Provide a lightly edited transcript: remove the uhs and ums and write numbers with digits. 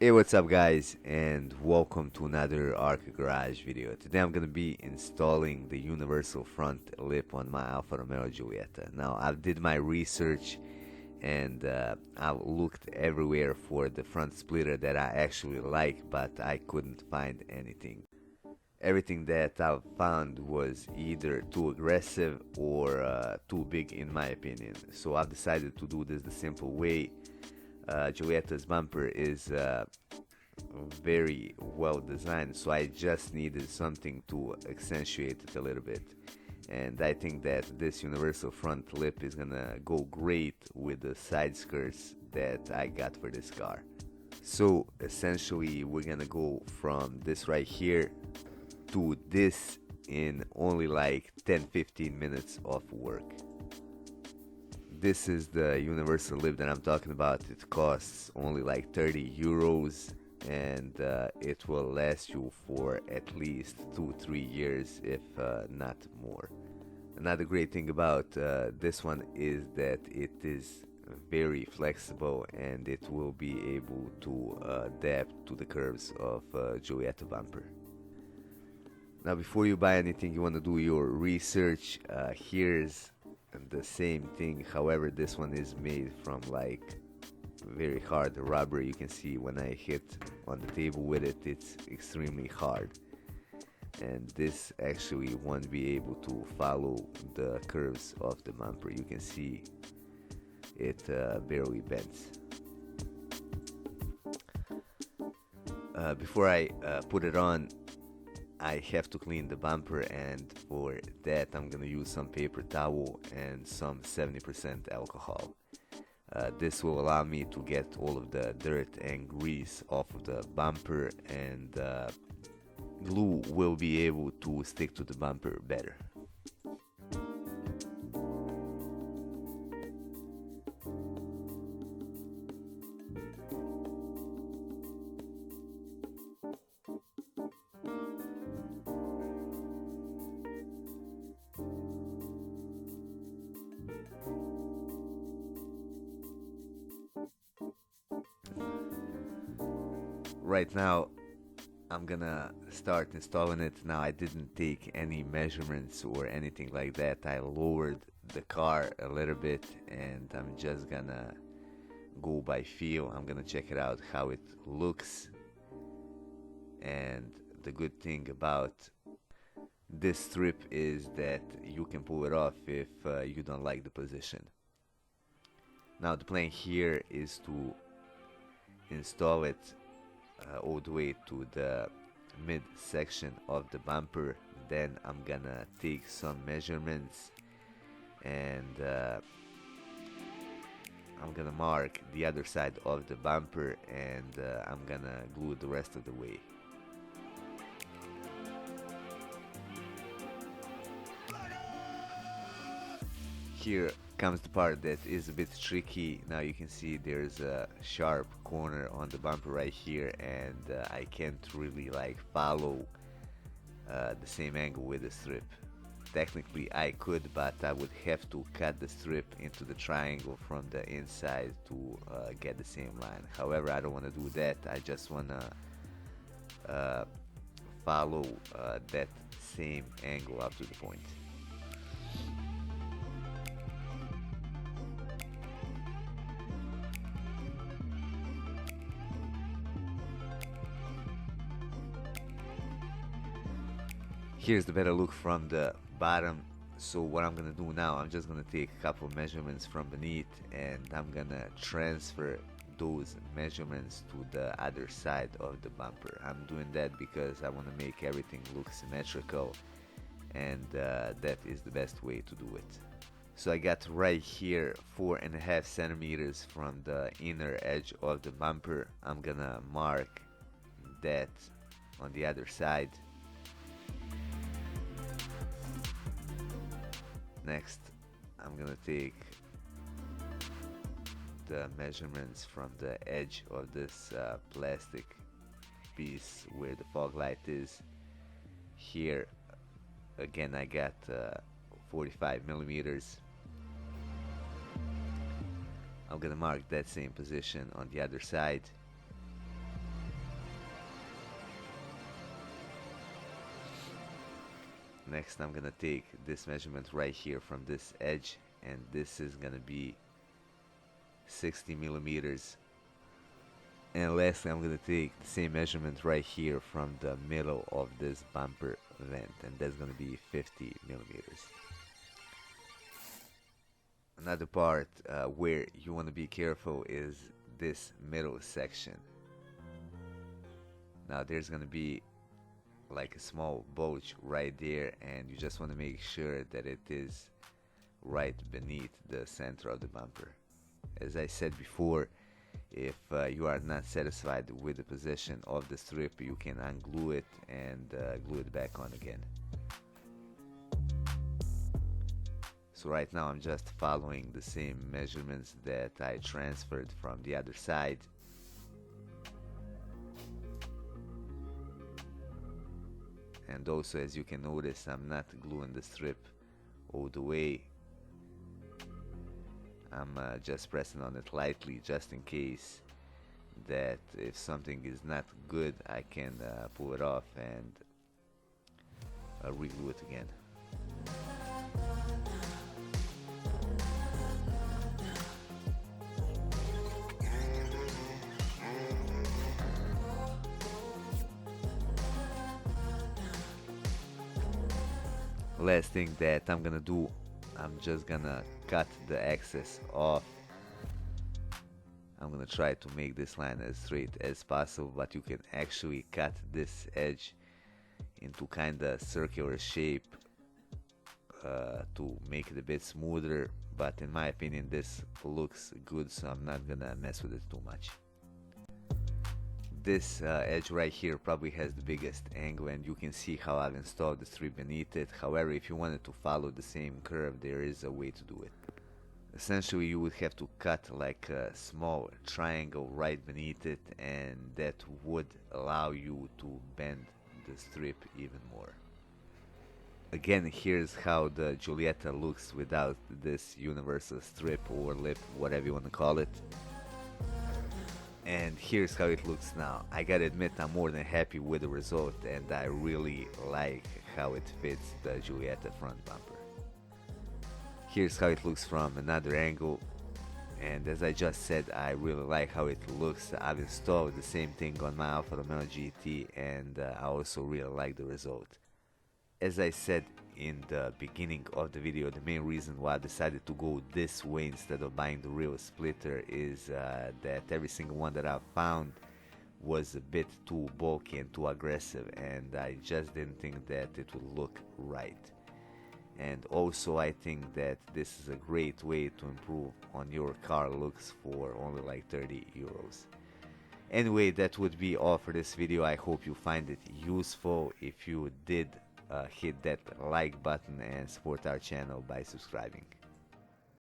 Hey, what's up, guys, and welcome to another Arc Garage video. Today I'm gonna be installing the universal front lip on my Alfa Romeo Giulietta. Now, I did my research and I looked everywhere for the front splitter that I actually like, but I couldn't find anything. Everything that I found was either too aggressive or too big, in my opinion. So I've decided to do this the simple way. Giulietta's bumper is very well designed, so I just needed something to accentuate it a little bit. And I think that this universal front lip is gonna go great with the side skirts that I got for this car. So essentially, we're gonna go from this right here to this in only like 10-15 minutes of work. This is the universal lip that I'm talking about. It costs only like 30 euros and it will last you for at least 2-3 years, if not more. Another great thing about this one is that it is very flexible and it will be able to adapt to the curves of Giulietta bumper. Now, before you buy anything, you want to do your research. Here's the same thing, however this one is made from like very hard rubber. You can see when I hit on the table with it, it's extremely hard, and this actually won't be able to follow the curves of the bumper. You can see it barely bends. Before I put it on, I have to clean the bumper, and for that I'm gonna use some paper towel and some 70% alcohol. This will allow me to get all of the dirt and grease off of the bumper, and glue will be able to stick to the bumper better. Right now I'm gonna start installing it. Now, I didn't take any measurements or anything like that. I lowered the car a little bit and I'm just gonna go by feel. I'm gonna check it out how it looks. And the good thing about this strip is that you can pull it off if you don't like the position. Now, the plan here is to install it all the way to the mid section of the bumper. Then I'm gonna take some measurements and I'm gonna mark the other side of the bumper, and I'm gonna glue the rest of the way. Here comes the part that is a bit tricky. Now you can see there's a sharp corner on the bumper right here, and I can't really like follow the same angle with the strip. Technically I could, but I would have to cut the strip into the triangle from the inside to get the same line. However, I don't want to do that. I just want to follow that same angle up to the point. Here's the better look from the bottom. So what I'm gonna do now, I'm just gonna take a couple measurements from beneath and I'm gonna transfer those measurements to the other side of the bumper. I'm doing that because I want to make everything look symmetrical, and that is the best way to do it. So I got right here 4.5 centimeters from the inner edge of the bumper. I'm gonna mark that on the other side. Next, I'm gonna take the measurements from the edge of this plastic piece where the fog light is. Here, again, I got 45 millimeters. I'm gonna mark that same position on the other side. Next I'm gonna take this measurement right here from this edge, and this is gonna be 60 millimeters. And lastly I'm gonna take the same measurement right here from the middle of this bumper vent, and that's gonna be 50 millimeters. Another part where you want to be careful is this middle section. Now there's gonna be like a small bulge right there, and you just want to make sure that it is right beneath the center of the bumper. As I said before, if you are not satisfied with the position of the strip, you can unglue it and glue it back on again. So right now I'm just following the same measurements that I transferred from the other side. And also, as you can notice, I'm not gluing the strip all the way. I'm just pressing on it lightly, just in case that if something is not good, I can pull it off and re-glue it again. Last thing that I'm gonna do, I'm just gonna cut the excess off. I'm gonna try to make this line as straight as possible, but you can actually cut this edge into kinda circular shape to make it a bit smoother, but in my opinion this looks good, so I'm not gonna mess with it too much. This edge right here probably has the biggest angle, and you can see how I've installed the strip beneath it. However, if you wanted to follow the same curve, there is a way to do it. Essentially, you would have to cut like a small triangle right beneath it, and that would allow you to bend the strip even more. Again, here's how the Giulietta looks without this universal strip or lip, whatever you want to call it. And here's how it looks now. I gotta admit, I'm more than happy with the result, and I really like how it fits the Giulietta front bumper. Here's how it looks from another angle, and as I just said, I really like how it looks. I've installed the same thing on my Alfa Romeo GT, and I also really like the result. As I said in the beginning of the video, the main reason why I decided to go this way instead of buying the real splitter is that every single one that I've found was a bit too bulky and too aggressive, and I just didn't think that it would look right. And also I think that this is a great way to improve on your car looks for only like 30 euros. Anyway, that would be all for this video. I hope you find it useful. If you did, hit that like button and support our channel by subscribing.